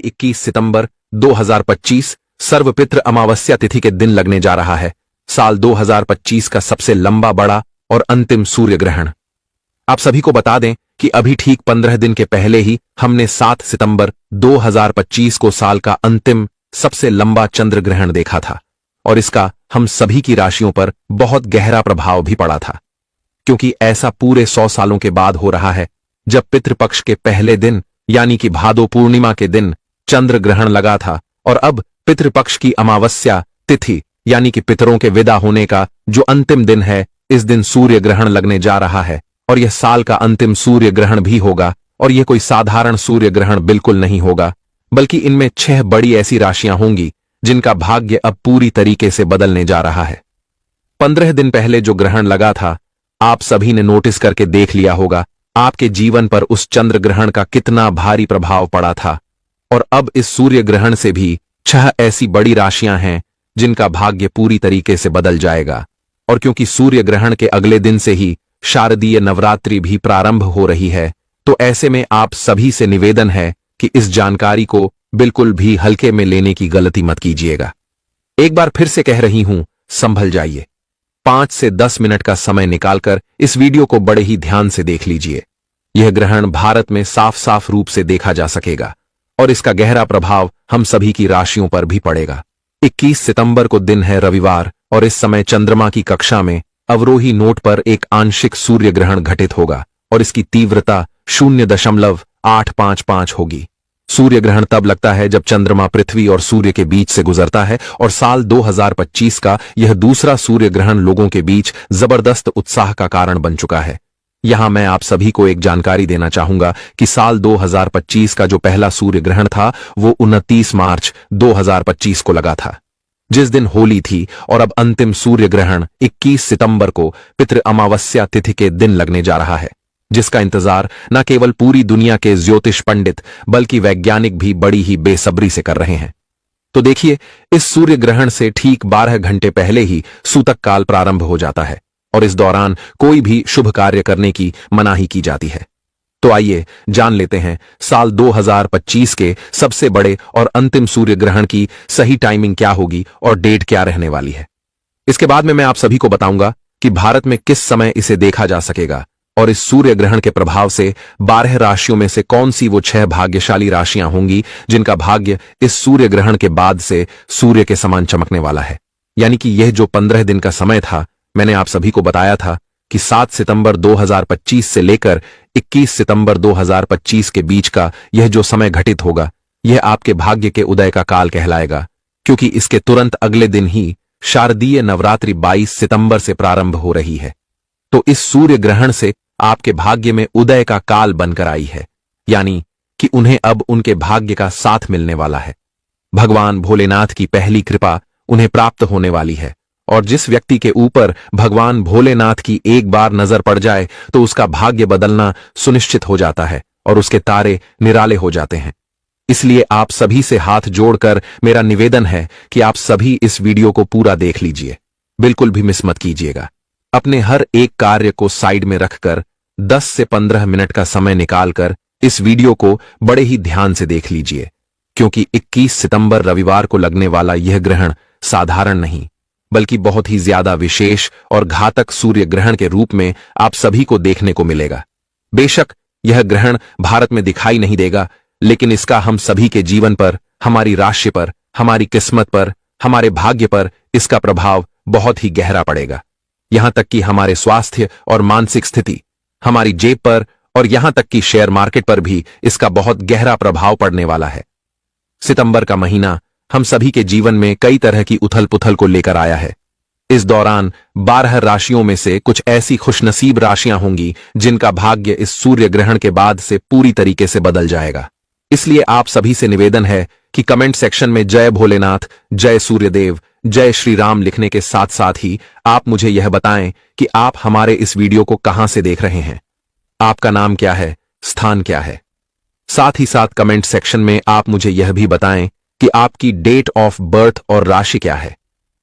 21 सितंबर 2025 सर्वपितृ अमावस्या तिथि के दिन लगने जा रहा है। साल 2025 का सबसे लंबा, बड़ा और अंतिम सूर्य ग्रहण। आप सभी को बता दें कि अभी ठीक 15 दिन के पहले ही हमने 7 सितंबर 2025 को साल का अंतिम सबसे लंबा चंद्र ग्रहण देखा था और इसका हम सभी की राशियों पर बहुत गहरा प्रभाव भी पड़ा था, क्योंकि ऐसा पूरे 100 सालों के बाद हो रहा है जब पितृपक्ष के पहले दिन यानी कि भादो पूर्णिमा के दिन चंद्र ग्रहण लगा था और अब पितृपक्ष की अमावस्या तिथि यानी कि पितरों के विदा होने का जो अंतिम दिन है, इस दिन सूर्य ग्रहण लगने जा रहा है और यह साल का अंतिम सूर्य ग्रहण भी होगा। और यह कोई साधारण सूर्य ग्रहण बिल्कुल नहीं होगा, बल्कि इनमें 6 बड़ी ऐसी राशियां होंगी जिनका भाग्य अब पूरी तरीके से बदलने जा रहा है। 15 दिन पहले जो ग्रहण लगा था, आप सभी ने नोटिस करके देख लिया होगा आपके जीवन पर उस चंद्र ग्रहण का कितना भारी प्रभाव पड़ा था। और अब इस सूर्य ग्रहण से भी 6 ऐसी बड़ी राशियां हैं जिनका भाग्य पूरी तरीके से बदल जाएगा। और क्योंकि सूर्य ग्रहण के अगले दिन से ही शारदीय नवरात्रि भी प्रारंभ हो रही है, तो ऐसे में आप सभी से निवेदन है कि इस जानकारी को बिल्कुल भी हल्के में लेने की गलती मत कीजिएगा। एक बार फिर से कह रही हूं, संभल जाइए। 5 से 10 मिनट का समय निकालकर इस वीडियो को बड़े ही ध्यान से देख लीजिए। यह ग्रहण भारत में साफ साफ रूप से देखा जा सकेगा और इसका गहरा प्रभाव हम सभी की राशियों पर भी पड़ेगा। 21 सितंबर को दिन है रविवार और इस समय चंद्रमा की कक्षा में अवरोही नोट पर एक आंशिक सूर्य ग्रहण घटित होगा और इसकी तीव्रता 0.855 होगी। सूर्य ग्रहण तब लगता है जब चंद्रमा पृथ्वी और सूर्य के बीच से गुजरता है और साल 2025 का यह दूसरा सूर्य ग्रहण लोगों के बीच जबरदस्त उत्साह का कारण बन चुका है। यहां मैं आप सभी को एक जानकारी देना चाहूंगा कि साल 2025 का जो पहला सूर्य ग्रहण था वो 29 मार्च 2025 को लगा था, जिस दिन होली थी। और अब अंतिम सूर्य ग्रहण 21 सितंबर को पितृ अमावस्या तिथि के दिन लगने जा रहा है, जिसका इंतजार न केवल पूरी दुनिया के ज्योतिष पंडित बल्कि वैज्ञानिक भी बड़ी ही बेसब्री से कर रहे हैं। तो देखिए, इस सूर्य ग्रहण से ठीक 12 घंटे पहले ही सूतक काल प्रारंभ हो जाता है और इस दौरान कोई भी शुभ कार्य करने की मनाही की जाती है। तो आइए जान लेते हैं साल 2025 के सबसे बड़े और अंतिम सूर्य ग्रहण की सही टाइमिंग क्या होगी और डेट क्या रहने वाली है। इसके बाद में मैं आप सभी को बताऊंगा कि भारत में किस समय इसे देखा जा सकेगा और इस सूर्य ग्रहण के प्रभाव से 12 राशियों में से कौन सी वो 6 भाग्यशाली राशियां होंगी जिनका भाग्य इस सूर्य ग्रहण के बाद से सूर्य के समान चमकने वाला है। यानी कि यह जो 15 दिन का समय था, मैंने आप सभी को बताया था कि 7 सितंबर 2025 से लेकर 21 सितंबर 2025 के बीच का यह जो समय घटित होगा, यह आपके भाग्य के उदय का काल कहलाएगा, क्योंकि इसके तुरंत अगले दिन ही शारदीय नवरात्रि 22 सितंबर से प्रारंभ हो रही है। तो इस सूर्य ग्रहण से आपके भाग्य में उदय का काल बनकर आई है, यानी कि उन्हें अब उनके भाग्य का साथ मिलने वाला है। भगवान भोलेनाथ की पहली कृपा उन्हें प्राप्त होने वाली है और जिस व्यक्ति के ऊपर भगवान भोलेनाथ की एक बार नजर पड़ जाए तो उसका भाग्य बदलना सुनिश्चित हो जाता है और उसके तारे निराले हो जाते हैं। इसलिए आप सभी से हाथ जोड़कर मेरा निवेदन है कि आप सभी इस वीडियो को पूरा देख लीजिए, बिल्कुल भी मिस मत कीजिएगा। अपने हर एक कार्य को साइड में रखकर 10 से 15 मिनट का समय निकालकर इस वीडियो को बड़े ही ध्यान से देख लीजिए, क्योंकि 21 सितंबर रविवार को लगने वाला यह ग्रहण साधारण नहीं बल्कि बहुत ही ज्यादा विशेष और घातक सूर्य ग्रहण के रूप में आप सभी को देखने को मिलेगा। बेशक यह ग्रहण भारत में दिखाई नहीं देगा, लेकिन इसका हम सभी के जीवन पर, हमारी राशि पर, हमारी किस्मत पर, हमारे भाग्य पर इसका प्रभाव बहुत ही गहरा पड़ेगा। यहां तक कि हमारे स्वास्थ्य और मानसिक स्थिति, हमारी जेब पर और यहां तक कि शेयर मार्केट पर भी इसका बहुत गहरा प्रभाव पड़ने वाला है। सितंबर का महीना हम सभी के जीवन में कई तरह की उथल पुथल को लेकर आया है। इस दौरान 12 राशियों में से कुछ ऐसी खुशनसीब राशियां होंगी जिनका भाग्य इस सूर्य ग्रहण के बाद से पूरी तरीके से बदल जाएगा। इसलिए आप सभी से निवेदन है कि कमेंट सेक्शन में जय भोलेनाथ, जय सूर्यदेव, जय श्री राम लिखने के साथ साथ ही आप मुझे यह बताएं कि आप हमारे इस वीडियो को कहां से देख रहे हैं, आपका नाम क्या है, स्थान क्या है। साथ ही साथ कमेंट सेक्शन में आप मुझे यह भी बताएं कि आपकी डेट ऑफ बर्थ और राशि क्या है।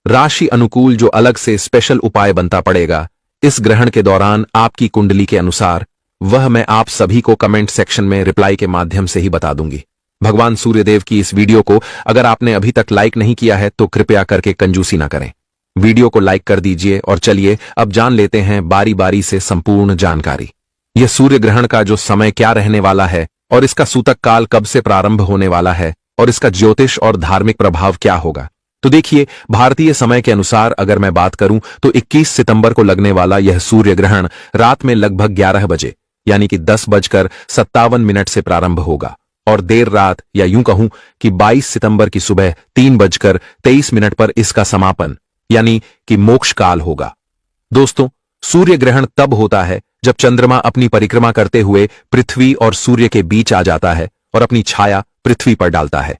राशि अनुकूल जो अलग से स्पेशल उपाय बनता पड़ेगा इस ग्रहण के दौरान आपकी कुंडली के अनुसार, वह मैं आप सभी को कमेंट सेक्शन में रिप्लाई के माध्यम से ही बता दूंगी। भगवान सूर्यदेव की इस वीडियो को अगर आपने अभी तक लाइक नहीं किया है तो कृपया करके कंजूसी ना करें, वीडियो को लाइक कर दीजिए। और चलिए अब जान लेते हैं बारी बारी से संपूर्ण जानकारी। यह सूर्य ग्रहण का जो समय क्या रहने वाला है और इसका सूतक काल कब से प्रारंभ होने वाला है और इसका ज्योतिष और धार्मिक प्रभाव क्या होगा। तो देखिए, भारतीय समय के अनुसार अगर मैं बात करूं तो 21 सितंबर को लगने वाला यह सूर्य ग्रहण रात में लगभग 11 बजे यानी कि 10:57 से प्रारंभ होगा और देर रात या यूं कहूं कि 22 सितंबर की सुबह 3:23 पर इसका समापन यानी कि मोक्ष काल होगा। दोस्तों, सूर्य ग्रहण तब होता है जब चंद्रमा अपनी परिक्रमा करते हुए पृथ्वी और सूर्य के बीच आ जाता है और अपनी छाया पृथ्वी पर डालता है।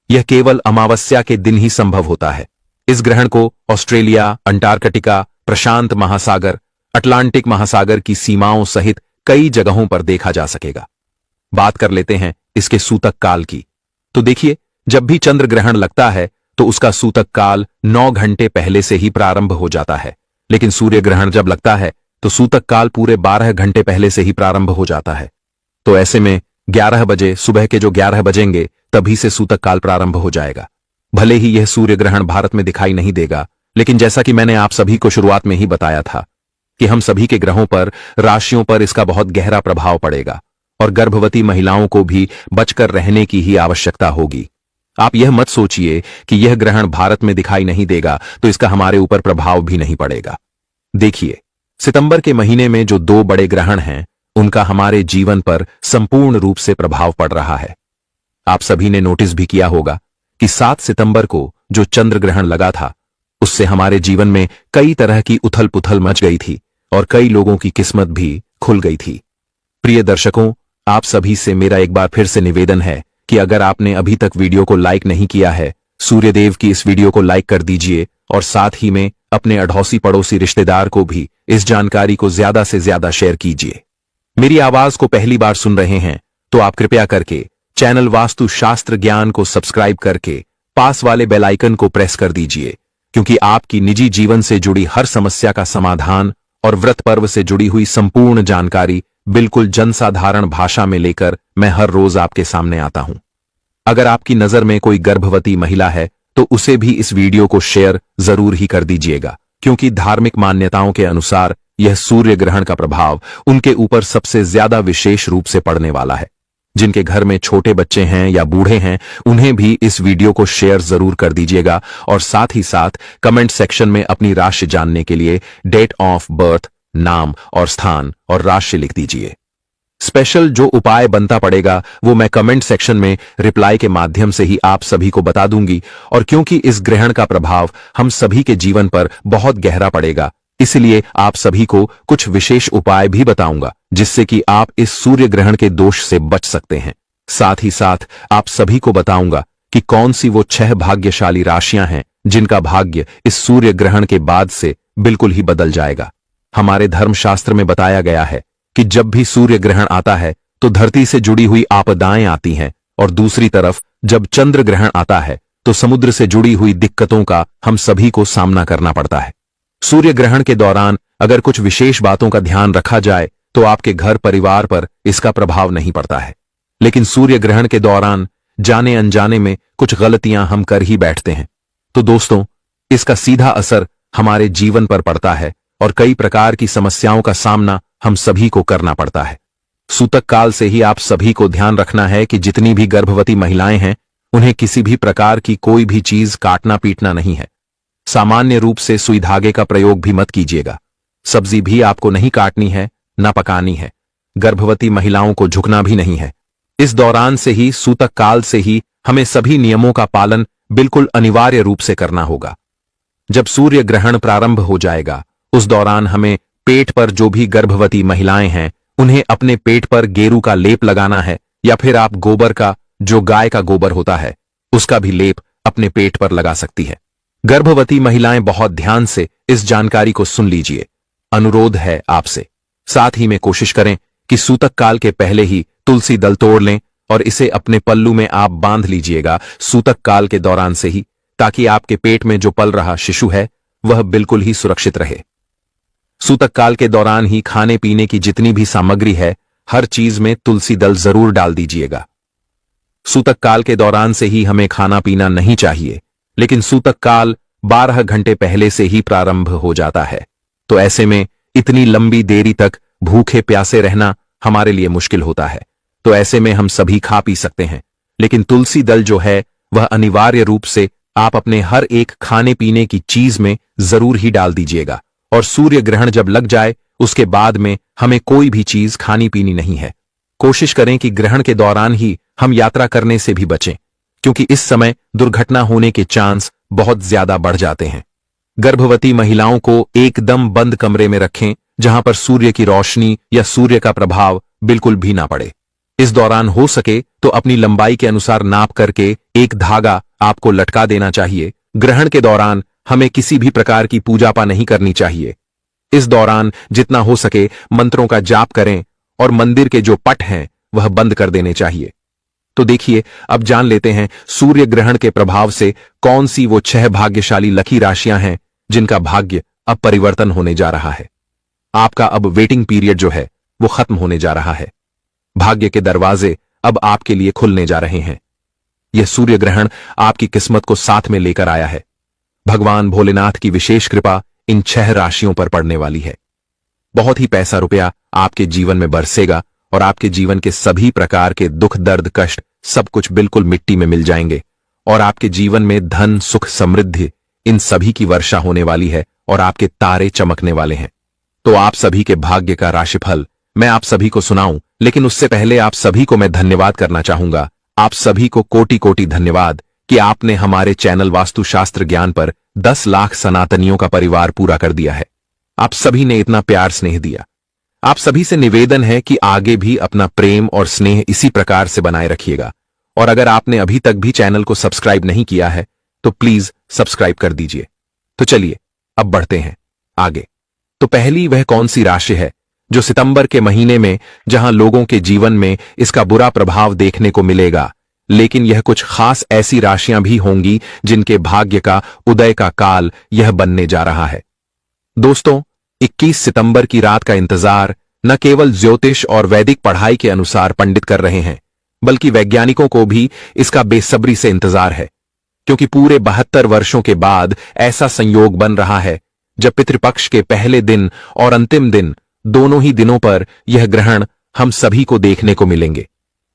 यह केवल अमावस्या के दिन ही संभव होता है। इस ग्रहण को ऑस्ट्रेलिया, अंटार्कटिका, प्रशांत महासागर, अटलांटिक महासागर की सीमाओं सहित कई जगहों पर देखा जा सकेगा। बात कर लेते हैं इसके सूतक काल की। तो देखिए, जब भी चंद्र ग्रहण लगता है तो उसका सूतक काल 9 घंटे पहले से ही प्रारंभ हो जाता है, लेकिन सूर्य ग्रहण जब लगता है तो सूतक काल पूरे 12 घंटे पहले से ही प्रारंभ हो जाता है। तो ऐसे में 11 बजे, सुबह के जो 11 बजेंगे तभी से सूतक काल प्रारंभ हो जाएगा। भले ही यह सूर्य ग्रहण भारत में दिखाई नहीं देगा, लेकिन जैसा कि मैंने आप सभी को शुरुआत में ही बताया था कि हम सभी के ग्रहों पर, राशियों पर इसका बहुत गहरा प्रभाव पड़ेगा और गर्भवती महिलाओं को भी बचकर रहने की ही आवश्यकता होगी। आप यह मत सोचिए कि यह ग्रहण भारत में दिखाई नहीं देगा तो इसका हमारे ऊपर प्रभाव भी नहीं पड़ेगा। देखिए, सितंबर के महीने में जो 2 बड़े ग्रहण हैं उनका हमारे जीवन पर संपूर्ण रूप से प्रभाव पड़ रहा है। आप सभी ने नोटिस भी किया होगा कि 7 सितंबर को जो चंद्र ग्रहण लगा था उससे हमारे जीवन में कई तरह की उथल पुथल मच गई थी और कई लोगों की किस्मत भी खुल गई थी। प्रिय दर्शकों, आप सभी से मेरा एक बार फिर से निवेदन है कि अगर आपने अभी तक वीडियो को लाइक नहीं किया है, सूर्यदेव की इस वीडियो को लाइक कर दीजिए और साथ ही में अपने अड़ोसी पड़ोसी रिश्तेदार को भी इस जानकारी को ज्यादा से ज्यादा शेयर कीजिए। मेरी आवाज को पहली बार सुन रहे हैं तो आप कृपया करके चैनल वास्तु शास्त्र ज्ञान को सब्सक्राइब करके पास वाले बेल आइकन को प्रेस कर दीजिए, क्योंकि आपकी निजी जीवन से जुड़ी हर समस्या का समाधान और व्रत पर्व से जुड़ी हुई संपूर्ण जानकारी बिल्कुल जनसाधारण भाषा में लेकर मैं हर रोज आपके सामने आता हूं। अगर आपकी नजर में कोई गर्भवती महिला है तो उसे भी इस वीडियो को शेयर जरूर ही कर दीजिएगा, क्योंकि धार्मिक मान्यताओं के अनुसार यह सूर्य ग्रहण का प्रभाव उनके ऊपर सबसे ज्यादा विशेष रूप से पड़ने वाला है। जिनके घर में छोटे बच्चे हैं या बूढ़े हैं उन्हें भी इस वीडियो को शेयर जरूर कर दीजिएगा और साथ ही साथ कमेंट सेक्शन में अपनी राशि जानने के लिए डेट ऑफ बर्थ, नाम और स्थान और राशि लिख दीजिए। स्पेशल जो उपाय बनता पड़ेगा वो मैं कमेंट सेक्शन में रिप्लाई के माध्यम से ही आप सभी को बता दूंगी। और क्योंकि इस ग्रहण का प्रभाव हम सभी के जीवन पर बहुत गहरा पड़ेगा, इसलिए आप सभी को कुछ विशेष उपाय भी बताऊंगा जिससे कि आप इस सूर्य ग्रहण के दोष से बच सकते हैं। साथ ही साथ आप सभी को बताऊंगा कि कौन सी वो 6 भाग्यशाली राशियां हैं जिनका भाग्य इस सूर्य ग्रहण के बाद से बिल्कुल ही बदल जाएगा। हमारे धर्मशास्त्र में बताया गया है कि जब भी सूर्य ग्रहण आता है तो धरती से जुड़ी हुई आपदाएं आती हैं और दूसरी तरफ जब चंद्र ग्रहण आता है तो समुद्र से जुड़ी हुई दिक्कतों का हम सभी को सामना करना पड़ता है। सूर्य ग्रहण के दौरान अगर कुछ विशेष बातों का ध्यान रखा जाए तो आपके घर परिवार पर इसका प्रभाव नहीं पड़ता है, लेकिन सूर्य ग्रहण के दौरान जाने अनजाने में कुछ गलतियां हम कर ही बैठते हैं। तो दोस्तों, इसका सीधा असर हमारे जीवन पर पड़ता है और कई प्रकार की समस्याओं का सामना हम सभी को करना पड़ता है। सूतक काल से ही आप सभी को ध्यान रखना है कि जितनी भी गर्भवती महिलाएं हैं उन्हें किसी भी प्रकार की कोई भी चीज काटना पीटना नहीं है। सामान्य रूप से सुई धागे का प्रयोग भी मत कीजिएगा। सब्जी भी आपको नहीं काटनी है, न पकानी है। गर्भवती महिलाओं को झुकना भी नहीं है। इस दौरान से ही, सूतक काल से ही हमें सभी नियमों का पालन बिल्कुल अनिवार्य रूप से करना होगा। जब सूर्य ग्रहण प्रारंभ हो जाएगा उस दौरान हमें पेट पर, जो भी गर्भवती महिलाएं हैं उन्हें अपने पेट पर गेरू का लेप लगाना है, या फिर आप गोबर का, जो गाय का गोबर होता है, उसका भी लेप अपने पेट पर लगा सकती है। गर्भवती महिलाएं बहुत ध्यान से इस जानकारी को सुन लीजिए। अनुरोध है आपसे। साथ ही में कोशिश करें कि सूतक काल के पहले ही तुलसी दल तोड़ लें और इसे अपने पल्लू में आप बांध लीजिएगा सूतक काल के दौरान से ही, ताकि आपके पेट में जो पल रहा शिशु है वह बिल्कुल ही सुरक्षित रहे। सूतक काल के दौरान ही खाने पीने की जितनी भी सामग्री है हर चीज में तुलसी दल जरूर डाल दीजिएगा। सूतक काल के दौरान से ही हमें खाना पीना नहीं चाहिए, लेकिन सूतक काल 12 घंटे पहले से ही प्रारंभ हो जाता है। तो ऐसे में इतनी लंबी देरी तक भूखे प्यासे रहना हमारे लिए मुश्किल होता है। तो ऐसे में हम सभी खा पी सकते हैं, लेकिन तुलसी दल जो है वह अनिवार्य रूप से आप अपने हर एक खाने पीने की चीज में जरूर ही डाल दीजिएगा। और सूर्य ग्रहण जब लग जाए उसके बाद में हमें कोई भी चीज खानी पीनी नहीं है। कोशिश करें कि ग्रहण के दौरान ही हम यात्रा करने से भी बचें, क्योंकि इस समय दुर्घटना होने के चांस बहुत ज्यादा बढ़ जाते हैं। गर्भवती महिलाओं को एकदम बंद कमरे में रखें, जहां पर सूर्य की रोशनी या सूर्य का प्रभाव बिल्कुल भी ना पड़े। इस दौरान हो सके तो अपनी लंबाई के अनुसार नाप करके एक धागा आपको लटका देना चाहिए। ग्रहण के दौरान हमें किसी भी प्रकार की पूजा पाठ नहीं करनी चाहिए। इस दौरान जितना हो सके मंत्रों का जाप करें और मंदिर के जो पट हैं वह बंद कर देने चाहिए। तो देखिए, अब जान लेते हैं सूर्य ग्रहण के प्रभाव से कौन सी वो 6 भाग्यशाली लकी राशियां हैं जिनका भाग्य अब परिवर्तन होने जा रहा है। आपका अब वेटिंग पीरियड जो है वो खत्म होने जा रहा है। भाग्य के दरवाजे अब आपके लिए खुलने जा रहे हैं। यह सूर्य ग्रहण आपकी किस्मत को साथ में लेकर आया है। भगवान भोलेनाथ की विशेष कृपा इन 6 राशियों पर पड़ने वाली है। बहुत ही पैसा रुपया आपके जीवन में बरसेगा और आपके जीवन के सभी प्रकार के दुख दर्द कष्ट सब कुछ बिल्कुल मिट्टी में मिल जाएंगे और आपके जीवन में धन सुख समृद्धि इन सभी की वर्षा होने वाली है और आपके तारे चमकने वाले हैं। तो आप सभी के भाग्य का राशिफल मैं आप सभी को सुनाऊं, लेकिन उससे पहले आप सभी को मैं धन्यवाद करना चाहूंगा। आप सभी को कोटि कोटि धन्यवाद कि आपने हमारे चैनल वास्तुशास्त्र ज्ञान पर 10 लाख सनातनियों का परिवार पूरा कर दिया है। आप सभी ने इतना प्यार स्नेह दिया। आप सभी से निवेदन है कि आगे भी अपना प्रेम और स्नेह इसी प्रकार से बनाए रखिएगा। और अगर आपने अभी तक भी चैनल को सब्सक्राइब नहीं किया है तो प्लीज सब्सक्राइब कर दीजिए। तो चलिए अब बढ़ते हैं आगे। तो पहली वह कौन सी राशि है जो सितंबर के महीने में, जहां लोगों के जीवन में इसका बुरा प्रभाव देखने को मिलेगा, लेकिन यह कुछ खास ऐसी राशियां भी होंगी जिनके भाग्य का उदय का काल यह बनने जा रहा है। दोस्तों, 21 सितंबर की रात का इंतजार न केवल ज्योतिष और वैदिक पढ़ाई के अनुसार पंडित कर रहे हैं, बल्कि वैज्ञानिकों को भी इसका बेसब्री से इंतजार है, क्योंकि पूरे 72 वर्षों के बाद ऐसा संयोग बन रहा है जब पितृपक्ष के पहले दिन और अंतिम दिन, दोनों ही दिनों पर यह ग्रहण हम सभी को देखने को मिलेंगे।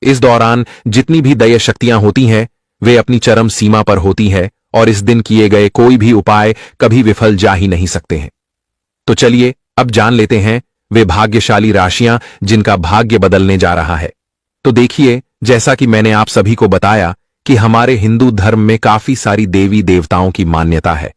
इस दौरान जितनी भी दैय शक्तियां होती हैं वे अपनी चरम सीमा पर होती है और इस दिन किए गए कोई भी उपाय कभी विफल जा ही नहीं सकते हैं। तो चलिए अब जान लेते हैं वे भाग्यशाली राशियां जिनका भाग्य बदलने जा रहा है। तो देखिए, जैसा कि मैंने आप सभी को बताया कि हमारे हिंदू धर्म में काफी सारी देवी देवताओं की मान्यता है,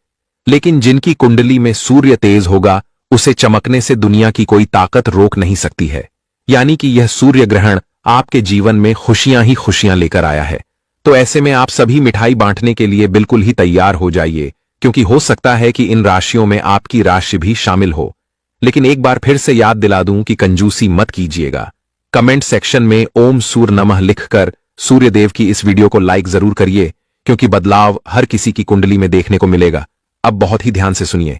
लेकिन जिनकी कुंडली में सूर्य तेज होगा उसे चमकने से दुनिया की कोई ताकत रोक नहीं सकती है। यानी कि यह सूर्य ग्रहण आपके जीवन में खुशियां ही खुशियां लेकर आया है। तो ऐसे में आप सभी मिठाई बांटने के लिए बिल्कुल ही तैयार हो जाइए, क्योंकि हो सकता है कि इन राशियों में आपकी राशि भी शामिल हो। लेकिन एक बार फिर से याद दिला दूं कि कंजूसी मत कीजिएगा। कमेंट सेक्शन में ओम सूर्य नमः लिखकर सूर्यदेव की इस वीडियो को लाइक जरूर करिए, क्योंकि बदलाव हर किसी की कुंडली में देखने को मिलेगा। अब बहुत ही ध्यान से सुनिए।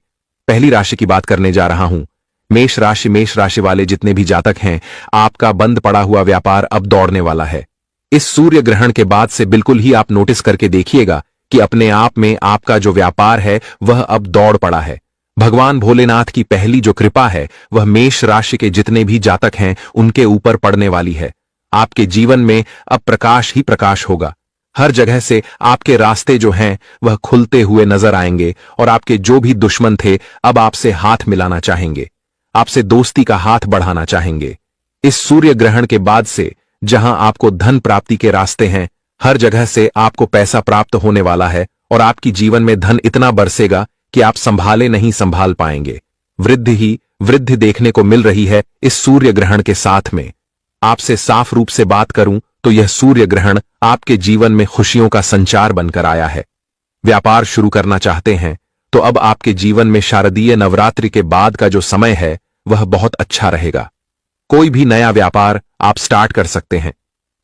पहली राशि की बात करने जा रहा हूं, मेष राशि। मेष राशि वाले जितने भी जातक हैं, आपका बंद पड़ा हुआ व्यापार अब दौड़ने वाला है। इस सूर्य ग्रहण के बाद से बिल्कुल ही आप नोटिस करके देखिएगा कि अपने आप में आपका जो व्यापार है वह अब दौड़ पड़ा है। भगवान भोलेनाथ की पहली जो कृपा है वह मेष राशि के जितने भी जातक हैं उनके ऊपर पड़ने वाली है। आपके जीवन में अब प्रकाश ही प्रकाश होगा। हर जगह से आपके रास्ते जो हैं वह खुलते हुए नजर आएंगे और आपके जो भी दुश्मन थे अब आपसे हाथ मिलाना चाहेंगे, आपसे दोस्ती का हाथ बढ़ाना चाहेंगे। इस सूर्य ग्रहण के बाद से जहां आपको धन प्राप्ति के रास्ते हैं, हर जगह से आपको पैसा प्राप्त होने वाला है और आपकी जीवन में धन इतना बरसेगा कि आप संभाले नहीं संभाल पाएंगे। वृद्धि ही वृद्धि देखने को मिल रही है इस सूर्य ग्रहण के साथ में। आपसे साफ रूप से बात करूं तो यह सूर्य ग्रहण आपके जीवन में खुशियों का संचार बनकर आया है। व्यापार शुरू करना चाहते हैं तो अब आपके जीवन में शारदीय नवरात्रि के बाद का जो समय है वह बहुत अच्छा रहेगा। कोई भी नया व्यापार आप स्टार्ट कर सकते हैं।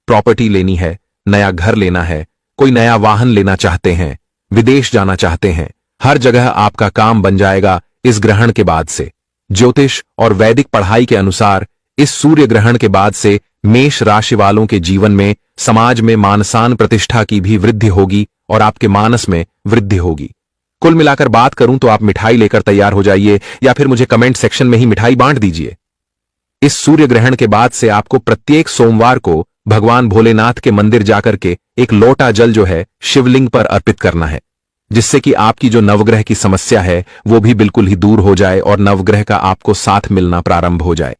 प्रॉपर्टी लेनी है, नया घर लेना है, कोई नया वाहन लेना चाहते हैं, विदेश जाना चाहते हैं, हर जगह आपका काम बन जाएगा इस ग्रहण के बाद से। ज्योतिष और वैदिक पढ़ाई के अनुसार इस सूर्य ग्रहण के बाद से मेष राशि वालों के जीवन में समाज में मान प्रतिष्ठा की भी वृद्धि होगी और आपके मानस में वृद्धि होगी। कुल मिलाकर बात करूं तो आप मिठाई लेकर तैयार हो जाइए या फिर मुझे कमेंट सेक्शन में ही मिठाई बांट दीजिए। इस सूर्य ग्रहण के बाद से आपको प्रत्येक सोमवार को भगवान भोलेनाथ के मंदिर जाकर के एक लोटा जल जो है शिवलिंग पर अर्पित करना है, जिससे कि आपकी जो नवग्रह की समस्या है वो भी बिल्कुल ही दूर हो जाए और नवग्रह का आपको साथ मिलना प्रारंभ हो जाए।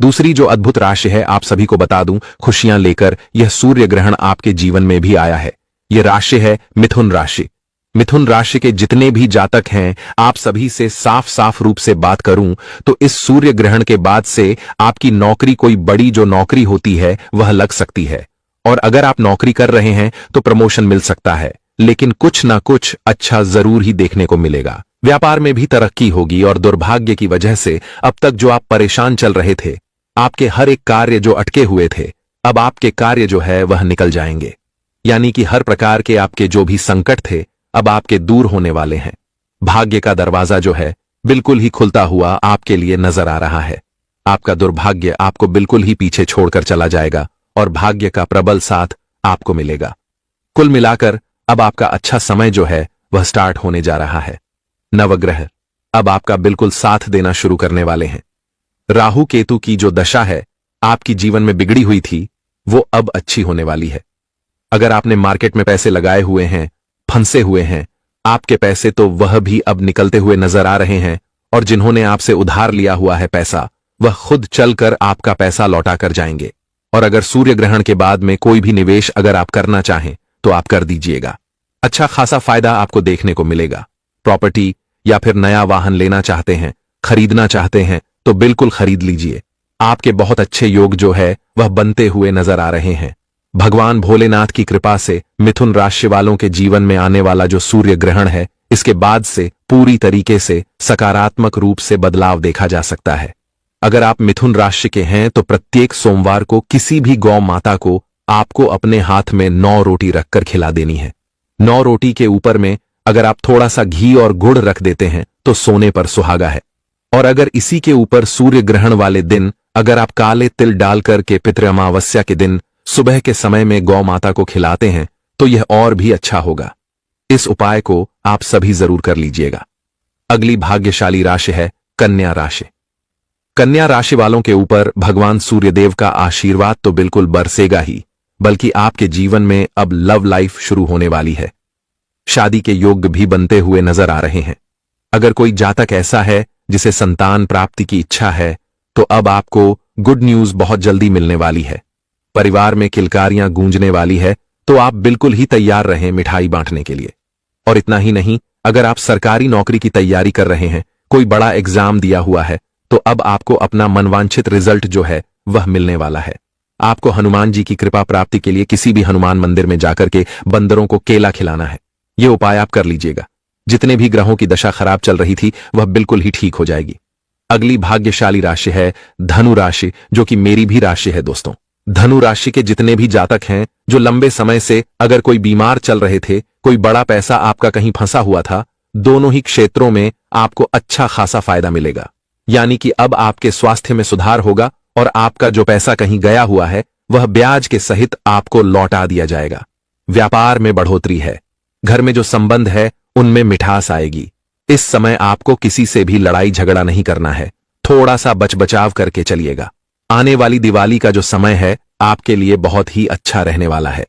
दूसरी जो अद्भुत राशि है, आप सभी को बता दूं, खुशियां लेकर यह सूर्य ग्रहण आपके जीवन में भी आया है। यह राशि है मिथुन राशि। मिथुन राशि के जितने भी जातक हैं, आप सभी से साफ साफ रूप से बात करूं तो इस सूर्य ग्रहण के बाद से आपकी नौकरी, कोई बड़ी जो नौकरी होती है वह लग सकती है। और अगर आप नौकरी कर रहे हैं तो प्रमोशन मिल सकता है, लेकिन कुछ ना कुछ अच्छा जरूर ही देखने को मिलेगा। व्यापार में भी तरक्की होगी और दुर्भाग्य की वजह से अब तक जो आप परेशान चल रहे थे, आपके हर एक कार्य जो अटके हुए थे, अब आपके कार्य जो है वह निकल जाएंगे। यानी कि हर प्रकार के आपके जो भी संकट थे अब आपके दूर होने वाले हैं। भाग्य का दरवाजा जो है बिल्कुल ही खुलता हुआ आपके लिए नजर आ रहा है। आपका दुर्भाग्य आपको बिल्कुल ही पीछे छोड़कर चला जाएगा और भाग्य का प्रबल साथ आपको मिलेगा। कुल मिलाकर अब आपका अच्छा समय जो है वह स्टार्ट होने जा रहा है। नवग्रह अब आपका बिल्कुल साथ देना शुरू करने वाले हैं। राहु केतु की जो दशा है आपकी जीवन में बिगड़ी हुई थी, वो अब अच्छी होने वाली है। अगर आपने मार्केट में पैसे लगाए हुए हैं, फंसे हुए हैं, आपके पैसे तो वह भी अब निकलते हुए नजर आ रहे हैं। और जिन्होंने आपसे उधार लिया हुआ है पैसा, वह खुद चलकर आपका पैसा लौटा कर जाएंगे। और अगर सूर्य ग्रहण के बाद में कोई भी निवेश अगर आप करना चाहें तो आप कर दीजिएगा। अच्छा खासा फायदा आपको देखने को मिलेगा। प्रॉपर्टी या फिर नया वाहन लेना चाहते हैं, खरीदना चाहते हैं तो बिल्कुल खरीद लीजिए। आपके बहुत अच्छे योग जो है वह बनते हुए नजर आ रहे हैं। भगवान भोलेनाथ की कृपा से मिथुन राशि वालों के जीवन में आने वाला जो सूर्य ग्रहण है, इसके बाद से पूरी तरीके से सकारात्मक रूप से बदलाव देखा जा सकता है। अगर आप मिथुन राशि के हैं तो प्रत्येक सोमवार को किसी भी गौ माता को आपको अपने हाथ में 9 रोटी रखकर खिला देनी है। 9 रोटी के ऊपर में अगर आप थोड़ा सा घी और गुड़ रख देते हैं तो सोने पर सुहागा है। और अगर इसी के ऊपर सूर्य ग्रहण वाले दिन अगर आप काले तिल डालकर के पितृ अमावस्या के दिन सुबह के समय में गौ माता को खिलाते हैं तो यह और भी अच्छा होगा। इस उपाय को आप सभी जरूर कर लीजिएगा। अगली भाग्यशाली राशि है कन्या राशि। कन्या राशि वालों के ऊपर भगवान सूर्यदेव का आशीर्वाद तो बिल्कुल बरसेगा ही, बल्कि आपके जीवन में अब लव लाइफ शुरू होने वाली है। शादी के योग भी बनते हुए नजर आ रहे हैं। अगर कोई जातक ऐसा है जिसे संतान प्राप्ति की इच्छा है तो अब आपको गुड न्यूज बहुत जल्दी मिलने वाली है। परिवार में किलकारियां गूंजने वाली है, तो आप बिल्कुल ही तैयार रहें मिठाई बांटने के लिए। और इतना ही नहीं, अगर आप सरकारी नौकरी की तैयारी कर रहे हैं, कोई बड़ा एग्जाम दिया हुआ है, तो अब आपको अपना मनवांछित रिजल्ट जो है वह मिलने वाला है। आपको हनुमान जी की कृपा प्राप्ति के लिए किसी भी हनुमान मंदिर में जाकर के बंदरों को केला खिलाना है। यह उपाय आप कर लीजिएगा। जितने भी ग्रहों की दशा खराब चल रही थी वह बिल्कुल ही ठीक हो जाएगी। अगली भाग्यशाली राशि है धनु राशि, जो कि मेरी भी राशि है दोस्तों। धनु राशि के जितने भी जातक हैं जो लंबे समय से अगर कोई बीमार चल रहे थे, कोई बड़ा पैसा आपका कहीं फंसा हुआ था, दोनों ही क्षेत्रों में आपको अच्छा खासा फायदा मिलेगा। यानी कि अब आपके स्वास्थ्य में सुधार होगा और आपका जो पैसा कहीं गया हुआ है वह ब्याज के सहित आपको लौटा दिया जाएगा। व्यापार में बढ़ोतरी है। घर में जो संबंध है उनमें मिठास आएगी। इस समय आपको किसी से भी लड़ाई झगड़ा नहीं करना है, थोड़ा सा बचाव करके चलिएगा। आने वाली दिवाली का जो समय है आपके लिए बहुत ही अच्छा रहने वाला है।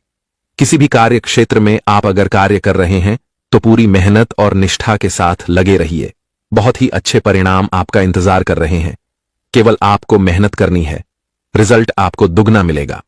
किसी भी कार्य क्षेत्र में आप अगर कार्य कर रहे हैं तो पूरी मेहनत और निष्ठा के साथ लगे रहिए। बहुत ही अच्छे परिणाम आपका इंतजार कर रहे हैं। केवल आपको मेहनत करनी है, रिजल्ट आपको दुगना मिलेगा।